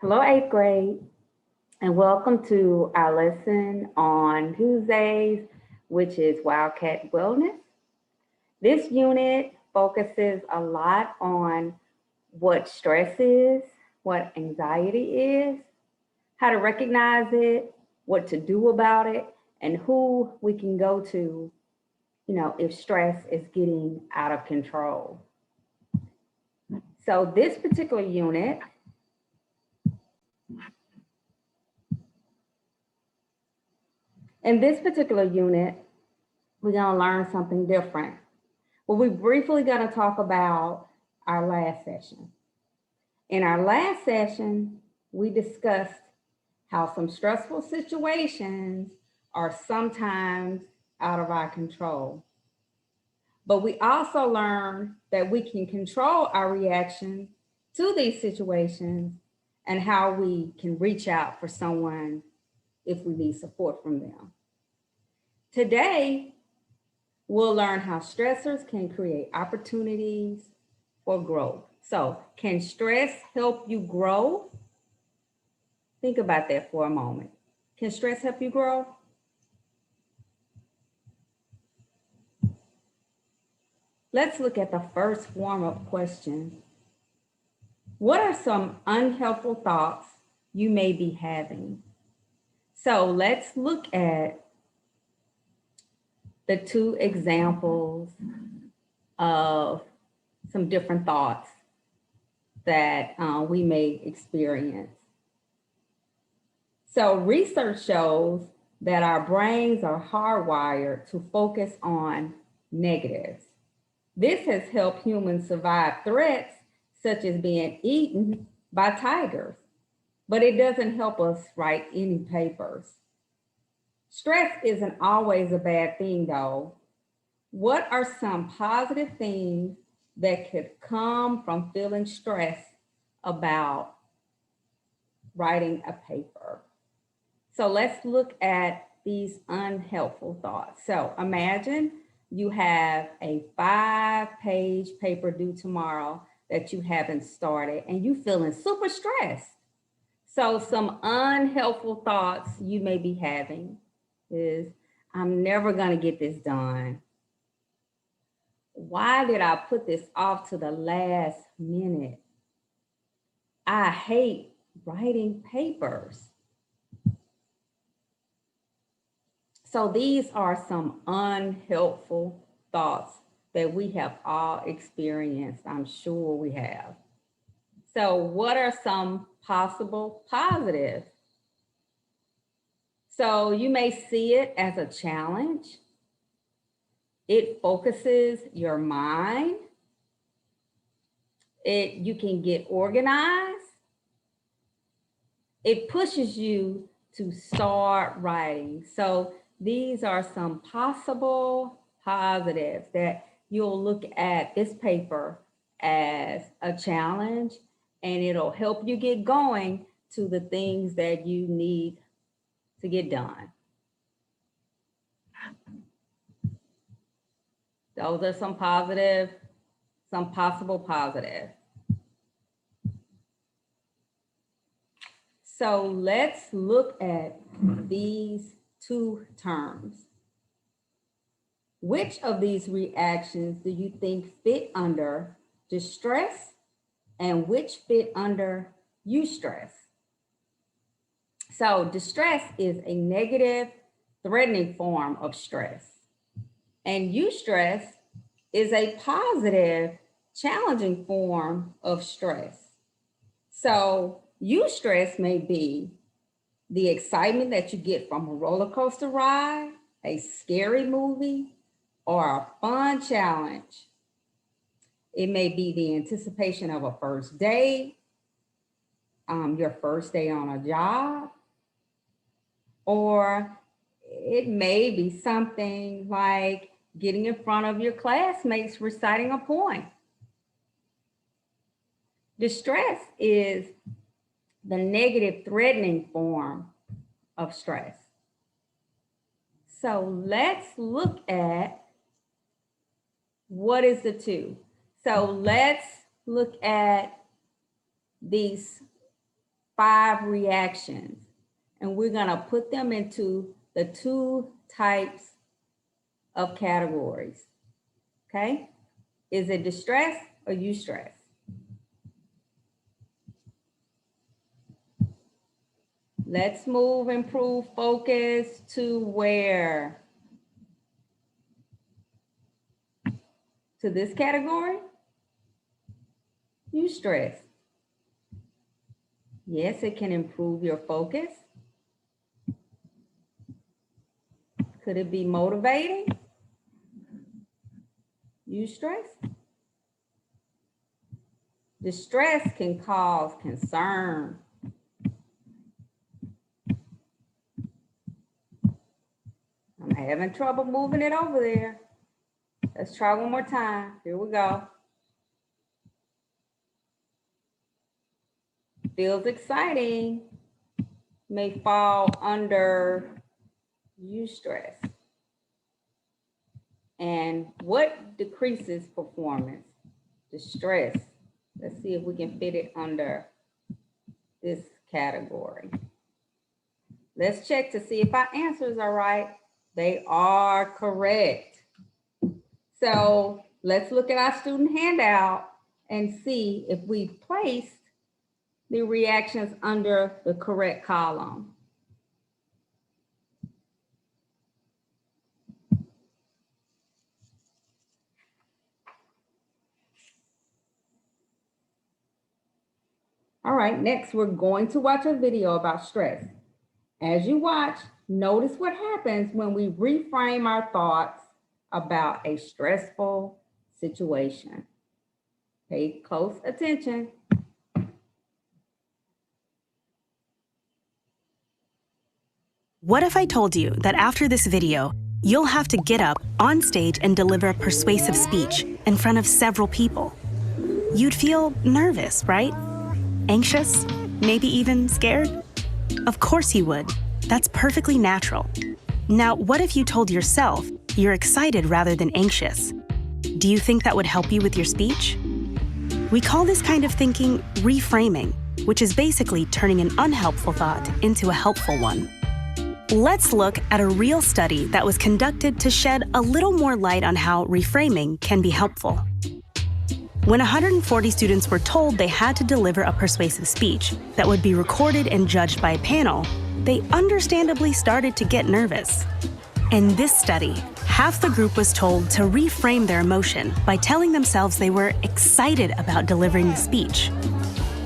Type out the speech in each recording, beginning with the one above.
Hello, eighth grade, and welcome to our lesson on Tuesdays, which is Wildcat Wellness. This unit focuses a lot on what stress is, what anxiety is, how to recognize it, what to do about it, and who we can go to, if stress is getting out of control. So, this particular unit In this particular unit, we're going to learn something different. Well, we're briefly going to talk about our last session. In our last session, we discussed how some stressful situations are sometimes out of our control. But we also learned that we can control our reaction to these situations and how we can reach out for someone if we need support from them. Today, we'll learn how stressors can create opportunities for growth. So, can stress help you grow? Think about that for a moment. Can stress help you grow? Let's look at the first warm-up question. What are some unhelpful thoughts you may be having? So let's look at the two examples of some different thoughts that we may experience. So research shows that our brains are hardwired to focus on negatives. This has helped humans survive threats such as being eaten by tigers, but it doesn't help us write any papers. Stress isn't always a bad thing though. What are some positive things that could come from feeling stressed about writing a paper? So let's look at these unhelpful thoughts. So imagine you have a 5-page paper due tomorrow that you haven't started and you feeling super stressed. So some unhelpful thoughts you may be having is, I'm never going to get this done. Why did I put this off to the last minute? I hate writing papers. So these are some unhelpful thoughts that we have all experienced. I'm sure we have. So what are some possible positives? So you may see it as a challenge. It focuses your mind. You can get organized. It pushes you to start writing. So these are some possible positives that you'll look at this paper as a challenge, and it'll help you get going to the things that you need to get done. Those are some possible positives. So let's look at these two terms. Which of these reactions do you think fit under distress and which fit under eustress? So distress is a negative, threatening form of stress. And eustress is a positive, challenging form of stress. So eustress may be the excitement that you get from a roller coaster ride, a scary movie, or a fun challenge. It may be the anticipation of a first date, your first day on a job, or it may be something like getting in front of your classmates reciting a poem. Distress is the negative, threatening form of stress. So let's look at what is the two. So let's look at these 5 reactions, and we're going to put them into the 2 types of categories. Okay? Is it distress or eustress? Let's move, improve, focus to where? To this category? Eustress. Yes, it can improve your focus. Could it be motivating? Eustress. Distress can cause concern. I'm having trouble moving it over there. Let's try one more time. Here we go. Feels exciting. May fall under eustress. And what decreases performance? Distress. Let's see if we can fit it under this category. Let's check to see if our answers are right. They are correct. So let's look at our student handout and see if we placed the reactions under the correct column. All right, next we're going to watch a video about stress. As you watch, notice what happens when we reframe our thoughts about a stressful situation. Pay close attention. What if I told you that after this video, you'll have to get up on stage and deliver a persuasive speech in front of several people? You'd feel nervous, right? Anxious? Maybe even scared? Of course you would. That's perfectly natural. Now, what if you told yourself you're excited rather than anxious? Do you think that would help you with your speech? We call this kind of thinking reframing, which is basically turning an unhelpful thought into a helpful one. Let's look at a real study that was conducted to shed a little more light on how reframing can be helpful. When 140 students were told they had to deliver a persuasive speech that would be recorded and judged by a panel, they understandably started to get nervous. In this study, half the group was told to reframe their emotion by telling themselves they were excited about delivering the speech.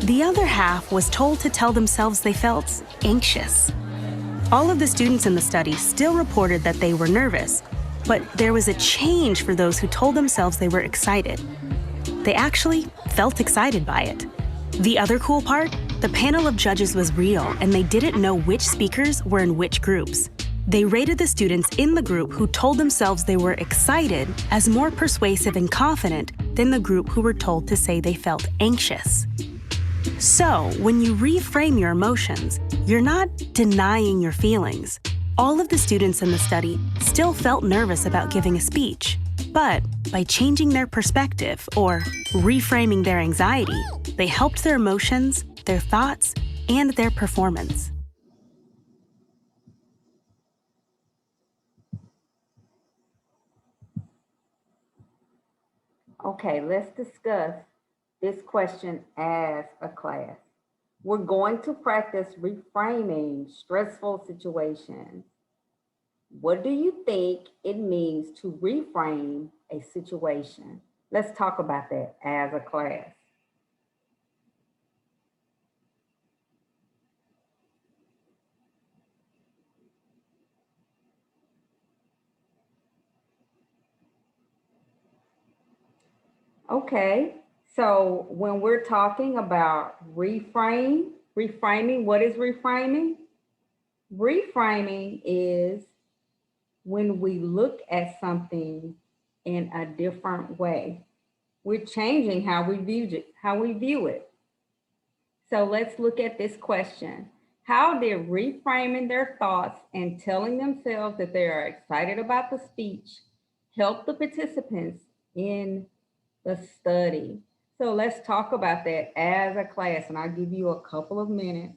The other half was told to tell themselves they felt anxious. All of the students in the study still reported that they were nervous, but there was a change for those who told themselves they were excited. They actually felt excited by it. The other cool part, the panel of judges was real and they didn't know which speakers were in which groups. They rated the students in the group who told themselves they were excited as more persuasive and confident than the group who were told to say they felt anxious. So, when you reframe your emotions, you're not denying your feelings. All of the students in the study still felt nervous about giving a speech, but by changing their perspective or reframing their anxiety, they helped their emotions, their thoughts, and their performance. Okay, let's discuss this question as a class. We're going to practice reframing stressful situations. What do you think it means to reframe a situation? Let's talk about that as a class. Okay, so when we're talking about reframing, what is reframing? Reframing is when we look at something in a different way. We're changing how we view it. So let's look at this question. How did reframing their thoughts and telling themselves that they are excited about the speech help the participants in the study? So let's talk about that as a class, and I'll give you a couple of minutes.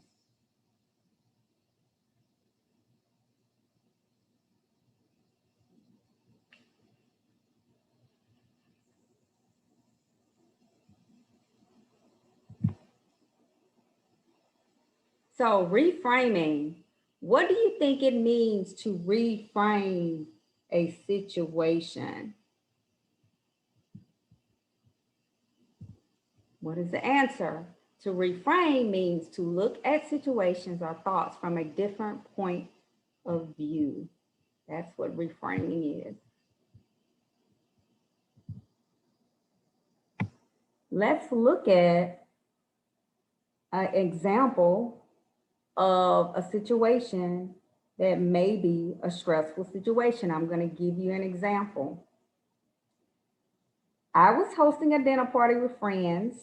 So reframing, what do you think it means to reframe a situation? What is the answer? To reframe means to look at situations or thoughts from a different point of view. That's what reframing is. Let's look at an example of a situation that may be a stressful situation. I'm going to give you an example. I was hosting a dinner party with friends,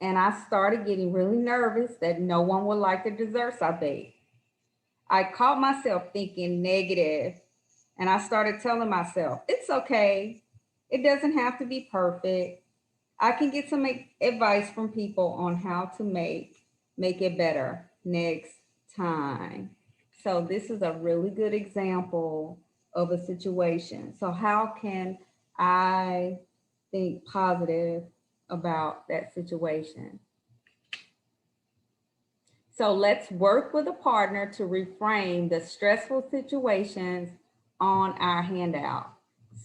and I started getting really nervous that no one would like the desserts I baked. I caught myself thinking negative, and I started telling myself, it's okay. It doesn't have to be perfect. I can get some advice from people on how to make it better next time. So this is a really good example of a situation. So how can I think positive about that situation? So let's work with a partner to reframe the stressful situations on our handout.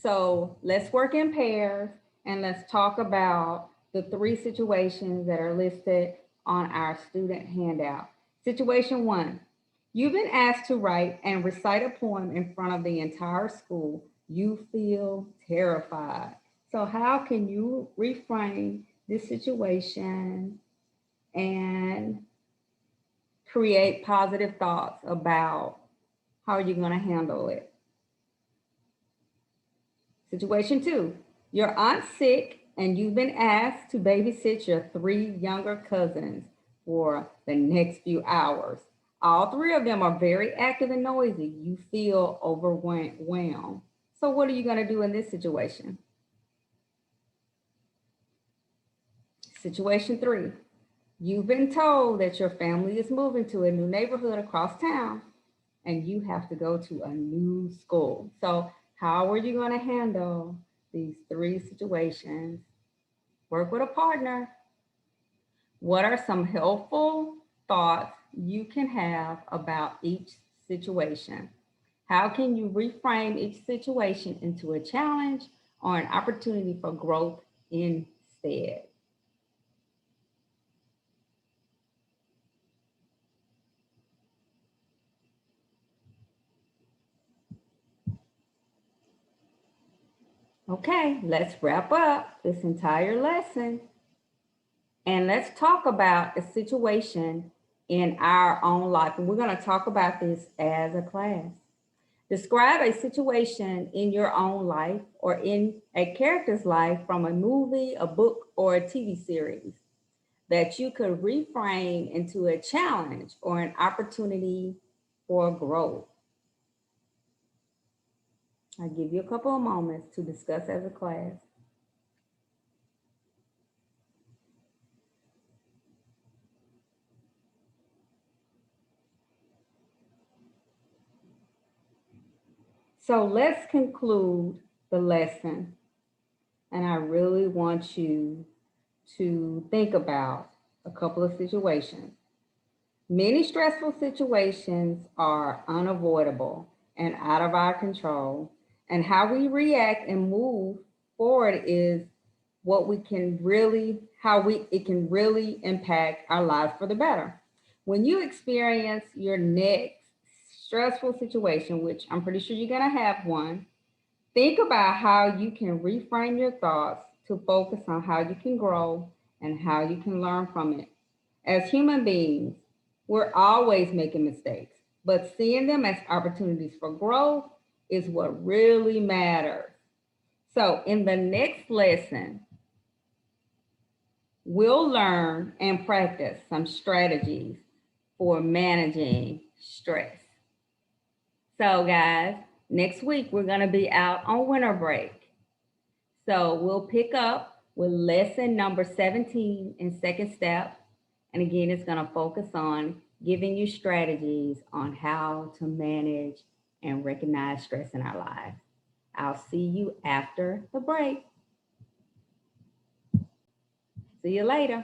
So let's work in pairs and let's talk about the 3 situations that are listed on our student handout. Situation 1, you've been asked to write and recite a poem in front of the entire school. You feel terrified. So how can you reframe this situation and create positive thoughts about how you're going to handle it? Situation 2, your aunt's sick and you've been asked to babysit your 3 younger cousins for the next few hours. All 3 of them are very active and noisy. You feel overwhelmed. So what are you going to do in this situation? Situation 3, you've been told that your family is moving to a new neighborhood across town and you have to go to a new school. So how are you going to handle these 3 situations? Work with a partner. What are some helpful thoughts you can have about each situation? How can you reframe each situation into a challenge or an opportunity for growth instead? Okay, let's wrap up this entire lesson. And let's talk about a situation in our own life. And we're going to talk about this as a class. Describe a situation in your own life or in a character's life from a movie, a book, or a TV series that you could reframe into a challenge or an opportunity for growth. I'll give you a couple of moments to discuss as a class. So let's conclude the lesson. And I really want you to think about a couple of situations. Many stressful situations are unavoidable and out of our control. And how we react and move forward is what we can really, it can really impact our lives for the better. When you experience your next stressful situation, which I'm pretty sure you're going to have one, think about how you can reframe your thoughts to focus on how you can grow and how you can learn from it. As human beings, we're always making mistakes, but seeing them as opportunities for growth is what really matters. So, in the next lesson, we'll learn and practice some strategies for managing stress. So, guys, next week we're going to be out on winter break. So we'll pick up with lesson number 17 in second step. And again, it's going to focus on giving you strategies on how to manage and recognize stress in our lives. I'll see you after the break. See you later.